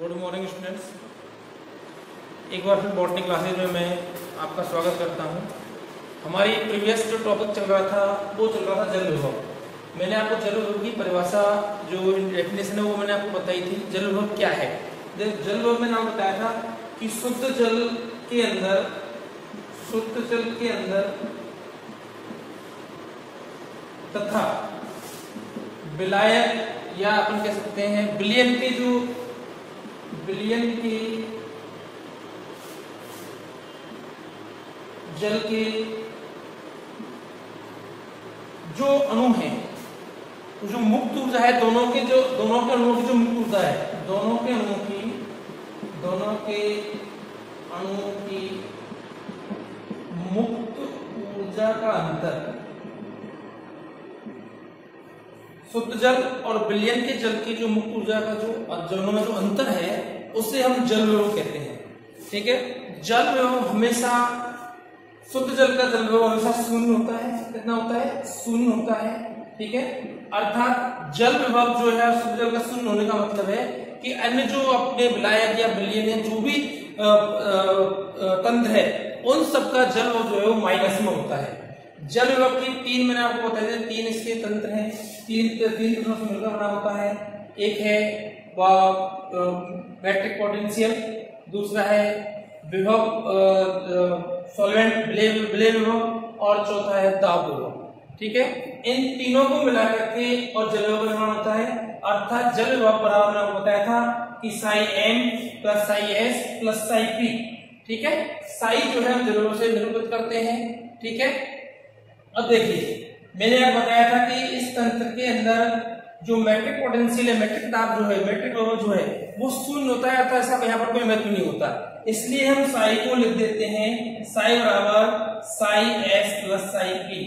Good morning students. एक बार फिर botany classes में मैं आपका स्वागत करता हूं। हमारी प्रीवियस जो टॉपिक चल रहा था वो चल रहा था जल विभव। मैंने आपको जल विभव की परिभाषा जो डेफिनेशन है वो मैंने आपको बताई थी। जल विभव क्या है? जल विभव में नाम बताया था कि शुद्ध जल के अंदर तथा विलायक या अपन कह सकते हैं विलयन के जल के जो अणु हैं, तो जो मुक्त ऊर्जा है दोनों के अणुओं की जो मुक्त ऊर्जा है, दोनों के अणुओं की मुक्त ऊर्जा का अंतर, शुद्ध जल और विलयन के जल की जो मुक्त ऊर्जा का दोनों में जो अंतर है उसे हम जल विभव कहते हैं। ठीक है, जल विभव हमेशा, शुद्ध जल का जल विभव हमेशा शून्य होता है। कितना होता है? शून्य होता है। ठीक है, अर्थात जल विभव जो है शुद्ध जल का शून्य होने का मतलब है कि अन्य जो अपने विलायक या विलयन या जो भी तंत्र है उन सबका जल विभव जो है वो माइनस में होता है। जल विभव की तीन मैंने आपको बताया था, तीन इसके तंत्र हैं, तीन तंत्रों से मिलकर बना होता है। एक है मैट्रिक पोटेंशियल, दूसरा है विभव सॉल्वेंट विलय विभव और चौथा है दाब विभव। ठीक है, इन तीनों को मिला करके और जल विभव निर्माण होता है। अर्थात जल विभव बराबर आपको बताया था कि psi M plus psi S plus psi P. ठीक है, साई जो है हम जल विभव से निरूपित करते हैं। ठीक है, अब देखिए मैंने आपको बताया था कि इस तंत्र के अंदर जो मैट्रिक पोटेंशियल है, मैट्रिक दाब जो है, मैट्रिक विभव जो है वो शून्य होता है, अर्थात ऐसा यहाँ पर कोई महत्व नहीं होता। इसलिए हम साई को लिख देते हैं साई बराबर Sai S plus psi P.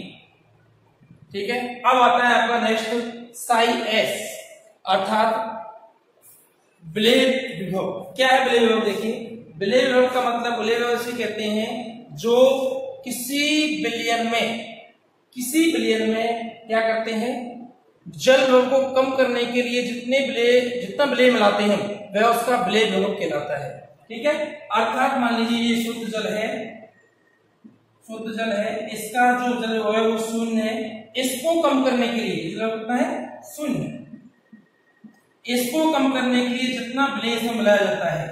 ठीक है, अब आता है आपका नेक्स्ट साई एस, अर्थात विलय विभव। क्या है विलय विभव? देखिए विलय विभव का मतलब, विलय विभव से कहते हैं जो किसी विलयन में क्या करते हैं, जल विभव को कम करने के लिए जितना विलय मिलाते हैं वह उसका विलय विभव कहलाता है। ठीक है, अर्थात मान लीजिए ये शुद्ध जल है, इसका जो जल विभव है वो शून्य है। इसको कम करने के लिए कितना है? शून्य। इसको कम करने के लिए जितना विलय इसमें मिलाया जाता है,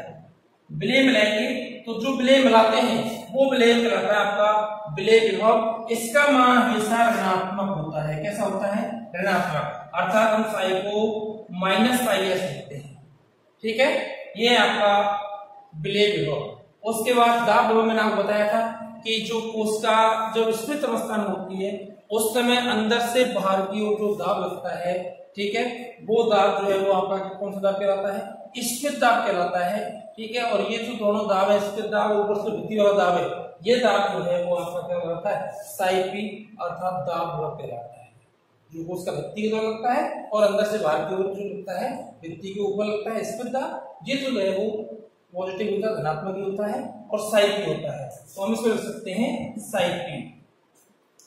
विलय मिलाएंगे तो जो विलय मिलाते हैं वो विलय कहलाता है आपका विलय विभव। इसका मान हमेशा ऋणात्मक होता है। कैसा होता है? ऋणात्मक। अर्थात हम साई को माइनस साई एस लिखते हैं। ठीक है, ये आपका विलय विभव। उसके बाद दाब विभव मैंने आपको बताया था कि जो कोशिका जब स्फीत अवस्था में होती है उस समय अंदर से बाहर की ओर जो दाब लगता है, ठीक है, वो दाब जो है वो आपका कौन सा दाब कहलाता है? स्फीत दाब कहलाता है। ठीक है, और ये जो दोनों दाब है, स्फीत दाब ऊपर से भित्ति वाला दाब है, ये दाब जो है वो आपका क्या कहलाता है? साई पी, अर्थात दाब विभव कहलाता है। जो उसका भित्ति की तरफ लगता है और अंदर से बाहर की ओर जो लगता है, भित्ति के ऊपर लगता है स्फीत दाब, ये जो है वो पॉजिटिव होता है, धनात्मक होता है और साई पी होता है। तो हम इसको लिख सकते हैं साई पी।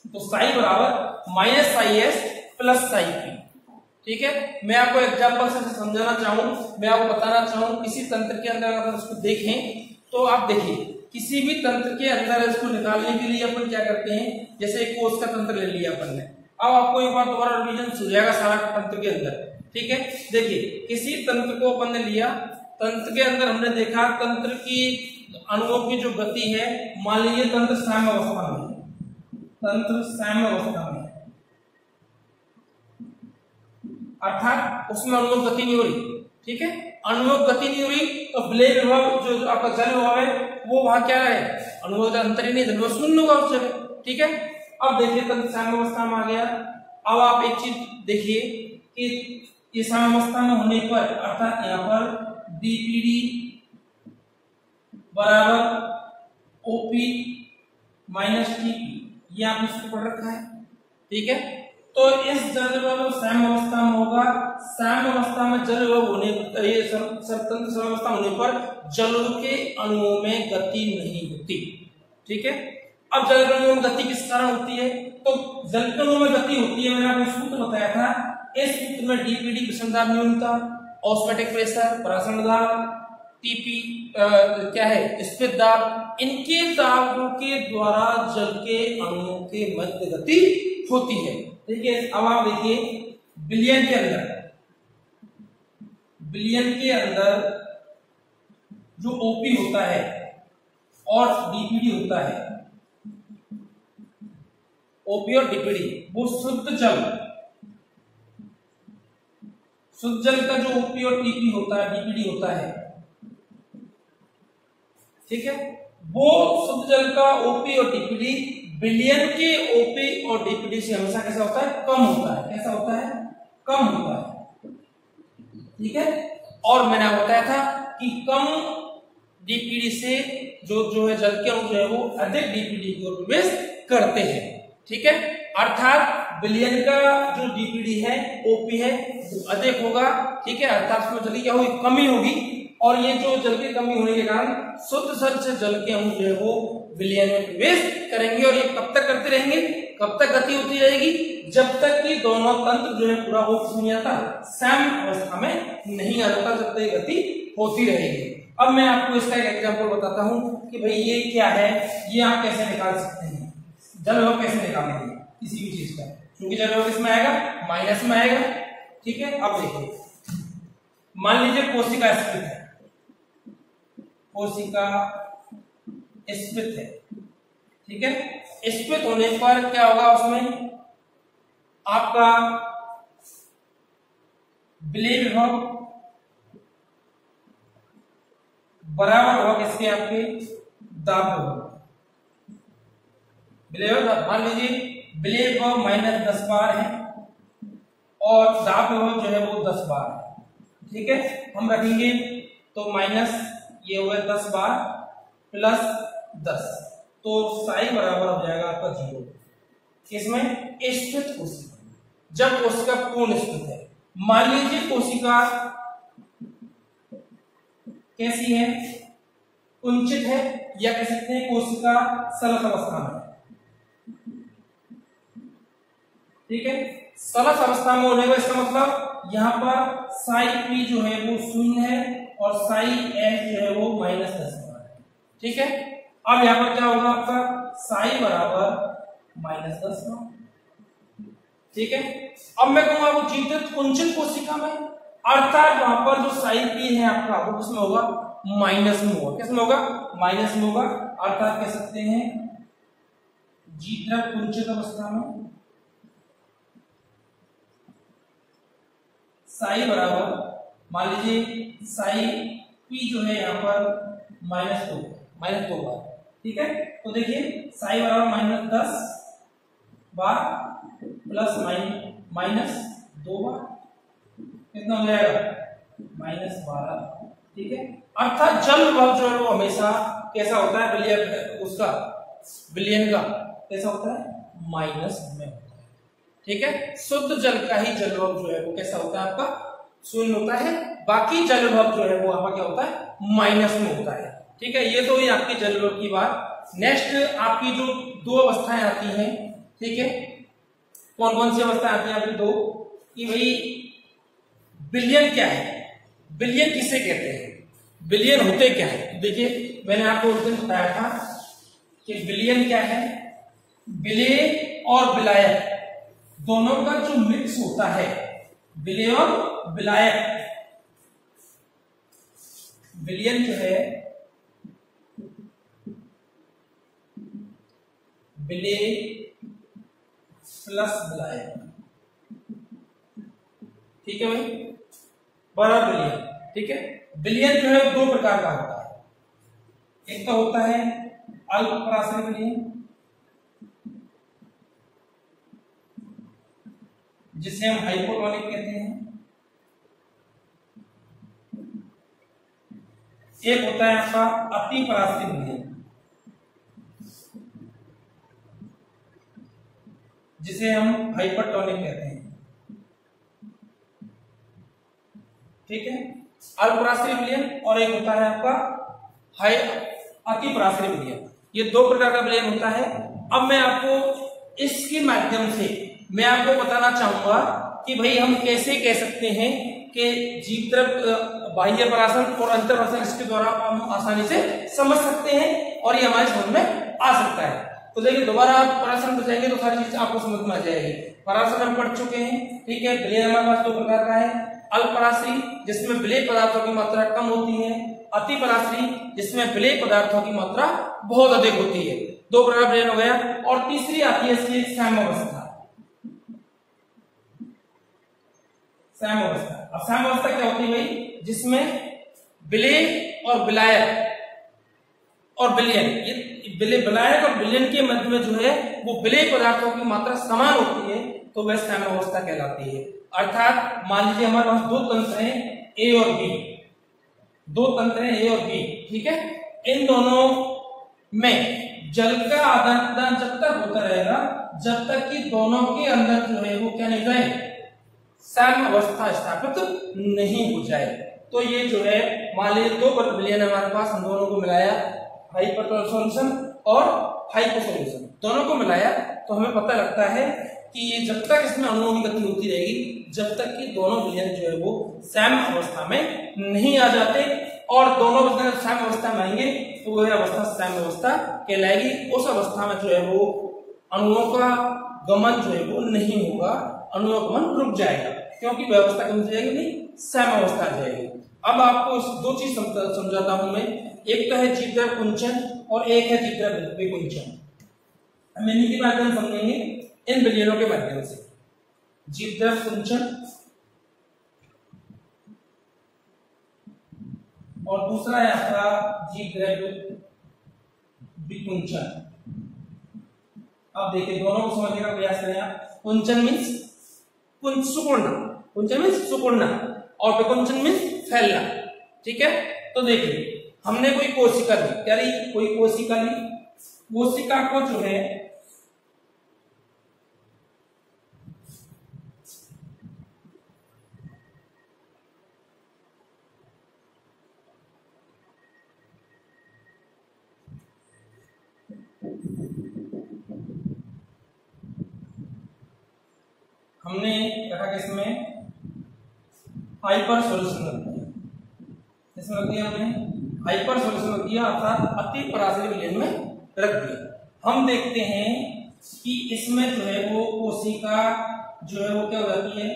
तो साई बराबर minus psi S plus psi P. ठीक है, मैं आपको एग्जांपल से समझाना चाहूँ, मैं आपको बताना चाहूँ, किसी तंत्र के अंदर अगर इसको देखें तो आप देखिए किसी भी तंत्र के अंदर इसको निकालने के लिए अपन क्या करते हैं, जैसे एक कोष का तंत्र ले लिया अपन ने। अब आपको एक बार दोबारा रिवीजन हो जाएगा सारा तंत्र के अंदर। ठीक है, देखिए किसी तंत्र को अपन ने लिया, तंत्र के अंदर हमने देखा तंत्र की अणुओं की जो गति है, मान लीजिए तंत्र साम्य अवस्था में, अर्थात उसमें अणुओं गति नहीं हो रही। ठीक है, अणुओं गति नहीं हो रही तो विलय विभव जो आपका जल विभव है वो वहां क्या है? अणुओं का अंतर ही नहीं, जल विभव शून्य होगा उस जगह। ठीक है, अब देखिए तंत्र साम्य अवस्था में आ गया। अब आप एक चीज देखिए कि ये साम्य अवस्था में होने पर, अर्थात यहाँ पर dPd बराबर OP माइनस TP, ये आपने इसको पढ़ रखा है। ठीक है, तो इस जल विभव साम्य अवस्था में होगा। साम्य अवस्था में जल विभव होने पर, ये तंत्र साम्य अवस्था होने पर जल के अणुओं में गति नहीं होती। ठीक है, अब जल अणुओं में गति किस कारण होती है? तो जल अणुओं में गति होती है, मैंने आपको सूत्र बताया था। इस सूत्र में डीपीडी प्रसरण दाब न्यूनता, ऑस्मोटिक प्रेशर, परासरण दाब, टीपी क्या है स्फीत दाब, इनके दाबों के द्वारा जल के अणुओं के मध्य गति होती है। ठीक है, अब आप देखिए विलयन के अंदर जो ओपी होता है और डीपीडी होता है, ओपी और डीपीडी वो शुद्ध जल का जो ओपी और टीपी होता है, डीपीडी होता है, ठीक है, वो शुद्ध जल का ओपी और डीपीडी विलयन के ओपी और डीपीडी से हमेशा कैसा होता है, कम होता है। कैसा होता है, कम होता है। ठीक है, और मैंने बताया था कि कम डीपीडी से जो है जल के अणु जो है वो अधिक डीपीडी की ओर प्रवेश करते हैं। ठीक है, अर्थात विलयन का जो डीपीडी है, ओपी है, वो अधिक होगा। ठीक है, अर्थात उसमें जल की क्या होगी, कमी होगी, और ये जो जल की कमी होने के कारण शुद्ध से जल के अणु जो है वो विलयन में प्रवेश करेंगे। और ये कब तक करते रहेंगे, कब तक गति होती रहेगी, जब तक कि दोनों तंत्र जो है पूरा हो नहीं आता, सम अवस्था में नहीं आ जाता, जब तक गति होती रहेगी। अब मैं आपको इसका एक एग्जांपल बताता हूं कि भाई ये क्या है, ये आप कैसे निकाल सकते हैं, जल विभव कैसे निकालेंगे किसी भी चीज का, क्योंकि जल विभव किसमें आएगा, माइनस में आएगा। ठीक है, अब देखिए मान लीजिए कोशिका स्फीत है, कोशिका स्फीत है। ठीक है, स्फीत होने पर क्या होगा, उसमें आपका विलय विभव बराबर होगा किसके, आपके दाब विभव। विलय विभव मान लीजिए विलय विभव -10 बार है और दाब विभव जो है वो 10 बार है। ठीक है, हम रखेंगे तो माइनस ये हो गया 10 बार प्लस 10, तो साई बराबर हो जाएगा आपका 0। इसमें स्फीत कोशिका, जब कोशिका पूर्ण स्फीत है, मान लीजिए कोशिका कैसी है, कुंचित है, या कह सकते हैं कोशिका सलस अवस्था में। ठीक है, सलस अवस्था में होने का इसका मतलब यहाँ पर साई पी जो है वो 0 है और साई एस जो है वो -10 है। ठीक है, अब यहाँ पर क्या होगा आपका साई बराबर -10। ठीक है, अब मैं कहूंगा वो जीवित कुंचित कोशिका में, अर्थात वहां पर जो साई पी है आपका वो किसमें होगा, माइनस में होगा। किसमें होगा, माइनस में होगा, अर्थात कह सकते हैं जीवित कुंचित अवस्था में साई बराबर, मान लीजिए साई पी जो है यहाँ पर -2 बार। ठीक है, तो देखिए साई बराबर -10 बार प्लस -2 बार, कितना हो जाएगा, -12। ठीक है, अर्थात जल विभव जो है वो हमेशा कैसा होता है, विलयन उसका विलयन का कैसा होता है, माइनस में होता है। ठीक है, शुद्ध जल का ही जल विभव जो है वो कैसा होता है, आपका 0 होता है, बाकी जल विभव जो है वो आपका क्या होता है, माइनस में होता है। ठीक है, ये तो ही आपकी जल विभव की बात। नेक्स्ट आपकी जो 2 अवस्थाएं आती हैं, ठीक है, कौन कौन सी अवस्थाएं आती हैं आपकी 2, कि भाई विलयन क्या है, विलयन किसे कहते हैं, विलयन होते क्या है। देखिए मैंने आपको उस दिन बताया था कि विलयन क्या है, विलय और विलायक दोनों का जो मिक्स होता है, विलय और विलायक, विलयन जो है विलय प्लस विलायक। ठीक है भाई, बड़ा विलयन। ठीक है, विलयन जो है 2 प्रकार का होता है, एक तो होता है अल्प पराश्रय विलयन, जिसे हम हाइपोटोनिक कहते हैं, एक होता है आपका अति पराश्रय विलयन, जिसे हम हाइपरटोनिक कहते हैं। ठीक है, अल्पराश्रय विलयन और एक होता है आपका अति पराश्रय विलयन। ये 2 प्रकार का विलयन होता है। अब मैं आपको इसके माध्यम से मैं आपको बताना चाहूंगा कि भाई हम कैसे कह सकते हैं कि जीव द्रव बाह्य पराशरण और अंतर्पराशरण इसके द्वारा हम आसानी से समझ सकते हैं और ये हमारे समझ में आ सकता है। तो देखिए दोबारा आप पराशरण पर जाएंगे तो सारी चीज आपको समझ में आ जाएगी। पराशरण हम पढ़ चुके हैं, ठीक है। विलयन हमारे पास दो प्रकार का है, अल्पराशि जिसमें विलेय पदार्थों की मात्रा कम होती है, अति पराशि जिसमें विलेय पदार्थों की मात्रा बहुत अधिक होती है। दो प्रकार विलयन हो गया। और तीसरी आती है इसकी साम्यावस्था। साम्यावस्था, अब साम्यावस्था क्या होती है भाई, जिसमें विलेय और विलायक और विलयन, ये विलायक और विलयन के मध्य में जो है वो विलेय पदार्थों की मात्रा समान होती है, तो वह साम्यावस्था कहलाती है। अर्थात मान लीजिए हमारे पास दो तंत्र हैं ए और बी, दो तंत्र हैं ए और बी, ठीक है। इन दोनों में जल का आदान प्रदान जब तक होता रहेगा जब तक कि दोनों के अंदर जो है वो क्या नहीं जाए, साम्यावस्था स्थापित नहीं हो जाए। तो ये जो है मान लीजिए दो विलयन हमारे पास, हम दोनों को मिलाया, हाइपर सॉल्यूशन और हाइपो सॉल्यूशन, दोनों को मिलाया तो हमें पता लगता है कि ये जब तक इसमें अणुओं की गति होती रहेगी जब तक कि दोनों विलयन जो है वो साम्य अवस्था में नहीं आ जाते, और दोनों साम्य अवस्था में आएंगे तो वह अवस्था साम्य अवस्था कहलाएगी। उस अवस्था में जो है वो अणुओं का गमन जो है वो नहीं होगा, अणुओं का गमन रुक जाएगा, क्योंकि व्यवस्था कम हो जाएगी, नहीं साम्य अवस्था आ जाएगी। अब आपको दो चीज समझाता हूं मैं, एक तो है जीवद्रव कुंचन और एक है जीवद्रव विकुंचन। हम इन्हीं के माध्यम समझेंगे, इन विलयनों के माध्यम से। जीवद्रव कुंचन और दूसरा है आपका जीवद्रव विकुंचन। अब देखिए दोनों को समझने का प्रयास करें आप। कुंचन मीन्स सुकुड़ना, कुंचन मीन्स सुकुड़ना और विकुंचन मीन्स फैलना, ठीक है। तो देखिए हमने कोई कोशिका ली, क्या ली, कोई कोशिका ली, कोशिका को जो है हमने रखा किसमें, हाइपर सॉल्यूशन रख दिया, इसमें रख दिया हमने हाइपर सॉल्यूशन रख दिया, अर्थात अति पराशरी विलयन में रख दिया। हम देखते हैं कि इसमें जो है वो कोशिका जो है वो क्या हो जाती है,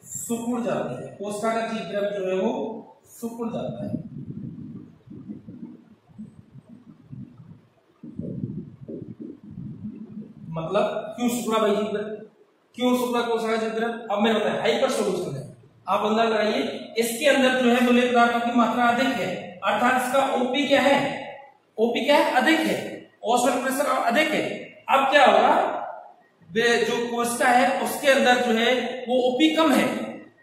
सिकुड़ जाती है, कोशिका का जीवद्रव जो है वो सिकुड़ जाता है। मतलब क्यों सिकुड़ा भाई जीवद्रव, क्यों सिकुड़ा कोशिका का जीवद्रव, अब मैंने बताया हाइपर सॉल्यूशन है। आप अंदर लगाइए, इसके अंदर जो है विलेय पदार्थों की मात्रा अधिक है, अर्थात इसका ओपी क्या है, ओपी क्या है, अधिक है, औसत प्रेशर अधिक है। अब क्या होगा, जो कोशिका है उसके अंदर जो है वो ओपी कम है,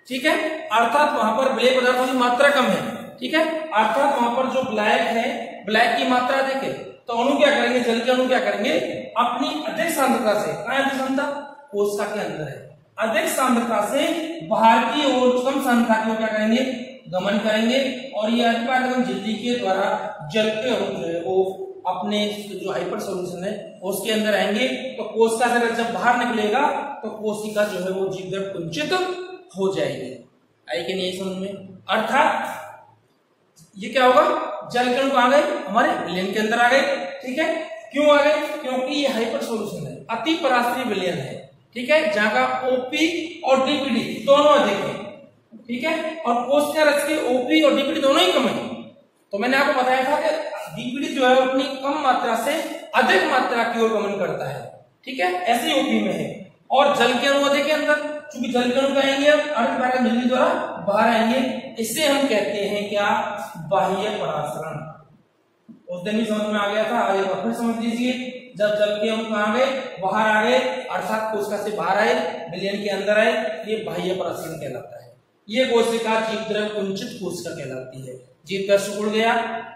ठीक है, अर्थात वहां पर विलेय पदार्थों की मात्रा कम है, ठीक है, अर्थात वहां पर जो विलायक है, विलायक की मात्रा अधिक है। तो अणु क्या करेंगे, जल के अणु क्या करेंगे, अपनी अधिक सांद्रता से, कहां अधिक सांद्रता, कोशिका के अंदर है, अधिक सांद्रता से बाहर की ओर कम सांद्रता की ओर क्या करेंगे, गमन करेंगे, और ये अधिपारगम झिल्ली के द्वारा जल के अणु जो है वो अपने जो हाइपर सॉल्यूशन है उसके अंदर आएंगे। तो कोशिका से जब बाहर निकलेगा तो कोशिका जो है वो जीवद्रव कुंचित हो जाएगी। आई कि नहीं समझ में, अर्थात ये क्या होगा, जल के अणु कहां गए, हमारे विलयन के अंदर आ गए, ठीक है। क्यों आ गए, क्योंकि ये हाइपर सॉल्यूशन है, अति पराशरी विलयन है, ठीक है, जहां का ओपी और डीपीडी दोनों अधिक है, ठीक है, और कोशिका रस के ओपी और डीपीडी दोनों ही कम है। तो मैंने आपको बताया था कि डीपीडी जो है अपनी कम मात्रा से अधिक मात्रा की ओर गमन करता है, ठीक है, ऐसे ही ओपी में है। और जल के अणु अधिक है अंदर, चूंकि जल के अणु आएंगे अब अर्धपारगम झिल्ली द्वारा बाहर आएंगे, इससे हम कहते हैं क्या, बाह्य पराशरण। उस दिन भी समझ में आ गया था, आगे फिर समझ लीजिए, जब जल के अणु कहां गए, बाहर आ गए, अर्थात कोशिका से बाहर आए, विलयन के अंदर आए, ये बाह्य पराशरण कहलाता है। ये कोशिका जीवद्रव कुंचित कोशिका कहलाती है, जीवद्रव सिकुड़ गया।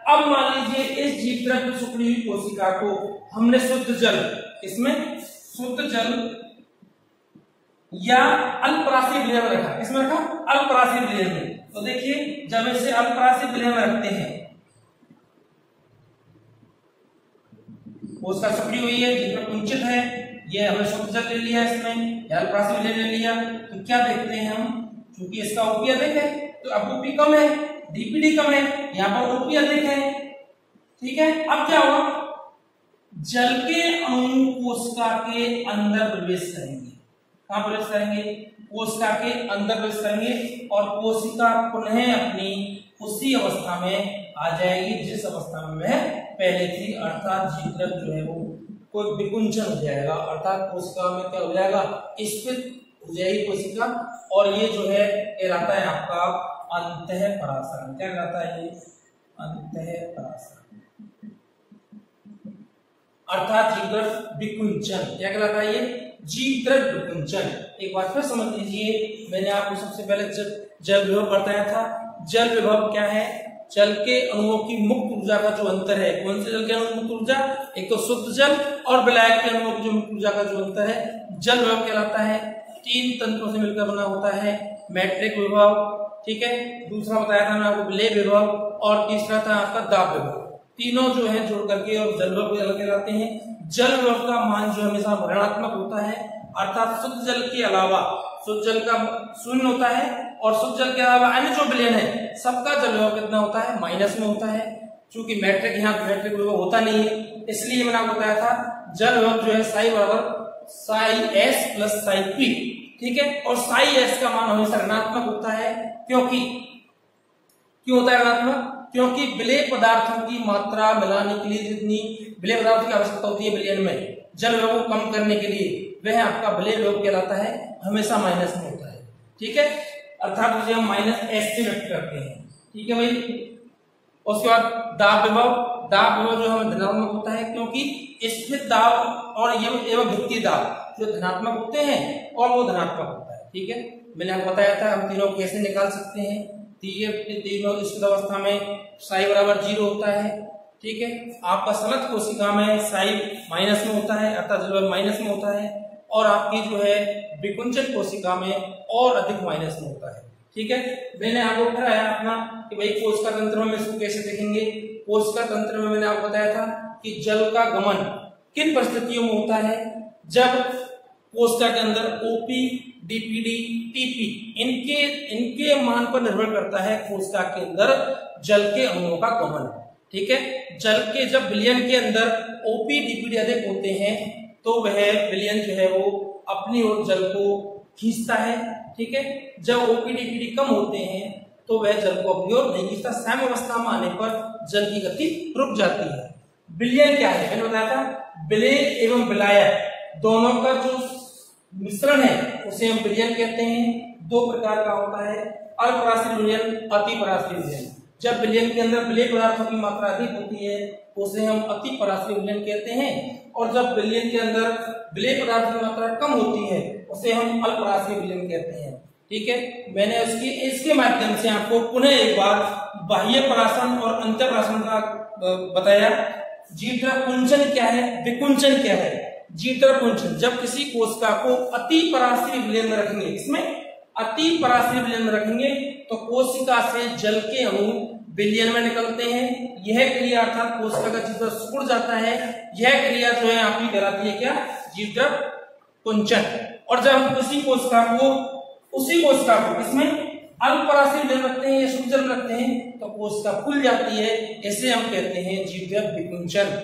अब मान लीजिए इस जीवद्रव की सिकुड़ी हुई कोशिका को हमने शुद्ध जल, इसमें शुद्ध जल या अल्पराशि विलयन में रखा, इसमें रखा अल्पराशि विलयन में। तो देखिए जब इसे अल्पराशि विलयन में रखते हैं, कोशिका सिकुड़ी हुई है, जीवद्रव कुंचित है, ये हमने शुद्ध जल ले लिया, इसमें अल्पराशि विलयन ले लिया, तो क्या देखते हैं हम, क्योंकि इसका ओपी अधिक है, तो अब ओपी कम है, डीपीडी कम है, यहाँ पर ओपी अधिक है। ठीक है, अब क्या हुआ, जल के अणु कोशिका के अंदर प्रवेश करेंगे। कहां प्रवेश करेंगे, कोशिका के अंदर प्रवेश करेंगे और कोशिका पुनः अपनी उसी अवस्था में आ जाएगी जिस अवस्था में वह पहले थी, अर्थात जीवद्रव जो है वो कोई विकुंचन हो जाएगा, अर्थात कोशिका में क्या हो जाएगा, स्थित हो जाएगी कोशिका, और ये जो है कहलाता है आपका अंतःपरासरण। क्या कहलाता है ये, अंतःपरासरण, अर्थात जीवद्रव विकुंचन। क्या कहलाता है ये, जीवद्रव विकुंचन। एक बार फिर समझ लीजिए, मैंने आपको सबसे पहले जल विभव बताया था। जल विभव क्या है, जल के अणुओं की मुक्त ऊर्जा का जो अंतर है, कौन से जल के अणु मुक्त ऊर्जा, एक तो शुद्ध जल और विलायक के अणुओं की जो मुक्त ऊर्जा का जो अंतर है, जल विभव कहलाता है। 3 तंत्रों से मिलकर बना होता है, मैट्रिक विभव, ठीक है, दूसरा बताया था मैं आपको विलेय विभव, और तीसरा था आपका दाब विभव। तीनों जो है जोड़ करके और जल विभव कहलाते हैं। जल विभव का मान जो हमेशा ऋणात्मक होता है, अर्थात शुद्ध जल के अलावा, शुद्ध जल का 0 होता है और शुद्ध जल के अलावा अन्य जो विलयन है सबका जल विभव कितना होता है, माइनस में होता है। चूंकि मैट्रिक यहाँ मैट्रिक विभव होता नहीं है, इसलिए मैंने आपको बताया था जल विभव जो है साई बराबर Sai S plus psi P. ठीक है, और साई एस का मान हमेशा ऋणात्मक होता है, क्योंकि क्यों होता है ऋणात्मक, क्योंकि विलेय पदार्थों की मात्रा मिलाने के लिए जितनी विलेय पदार्थों की आवश्यकता होती है विलयन में, जल विभव को कम करने के लिए, वह आपका विलेय विभव कहलाता है, हमेशा माइनस में होता है। ठीक है, अर्थात उसे हम माइनस एस से व्यक्त करते हैं। ठीक है भाई, उसके बाद दाब विभव। दाब विभव जो हमें धनात्मक होता है, क्योंकि स्थित दाब और एवं भित्तीय दाब जो धनात्मक होते हैं और वो धनात्मक होता है। ठीक है, मैंने आपको बताया था हम तीनों कैसे निकाल सकते हैं। तीनों स्थित अवस्था में साई बराबर 0 होता है। ठीक है, आपका सलत कोशिका में साई माइनस में होता है, अर्थात जल माइनस में होता है, और आपकी जो है विकुंचन कोशिका में और अधिक माइनस में होता है। ठीक है, मैंने आपको उठाया अपना कि भाई कोशिका तंत्र में इसको कैसे देखेंगे। कोशिका तंत्र में मैंने आपको बताया था कि जल का गमन किन परिस्थितियों में होता है, जब कोशिका के अंदर ओपी, डीपीडी, टीपी इनके मान पर निर्भर करता है कोशिका के अंदर जल के अणुओं का गमन। ठीक है, जल के जब विलयन के अंदर ओपी, डीपीडी अधिक होते हैं तो वह विलयन जो है वो अपनी ओर जल को खींचता है। ठीक है, जब ओपी, डीपीडी कम होते हैं तो वह जल को अपनी ओर नहीं खींचता, सम अवस्था में आने पर जल की गति रुक जाती है। विलयन क्या है, मैंने बताया था विलेय एवं विलायक दोनों का जो मिश्रण है उसे हम विलयन कहते हैं। 2 प्रकार का होता है, अल्पराश्रित विलयन, अतिपराश्रित विलयन। जब विलयन के अंदर विलेय पदार्थों की मात्रा अधिक होती है उसे हम अतिपराश्रित विलयन कहते हैं, और जब विलयन के अंदर विलेय पदार्थों की मात्रा कम होती है उसे हम अल्पराश्रित विलयन कहते हैं। ठीक है, मैंने इसके माध्यम से आपको पुनः एक बार बाह्य परासरण और अंतःपरासरण का बताया। जीवद्रव कुंचन क्या है, विकुंचन क्या है। जीवद्रव कुंचन जब किसी कोशिका को अति पराश्रित विलयन में रखेंगे, इसमें अति पराश्रित विलयन में रखेंगे तो कोशिका से जल के अणु विलयन में निकलते हैं। यह क्रिया अर्थात कोशिका का जीवद्रव सिकुड़ जाता है, यह क्रिया जो है आपकी कहलाती है क्या, जीवद्रव कुंचन। और जब हम किसी कोशिका को उसी कोशिका को इसमें अल्पराश्रित विलयन रखते हैं या शुद्ध जल रखते हैं तो कोशिका फूल जाती है, इसे हम कहते हैं जीवद्रव विकुंचन।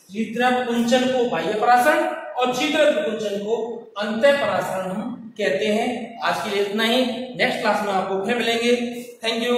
जीवद्रव कुंचन को बाह्य परासरण और जीवद्रव विकुंचन को अंतःपरासरण हम कहते हैं। आज के लिए इतना ही, नेक्स्ट क्लास में आपको फिर मिलेंगे। Thank you.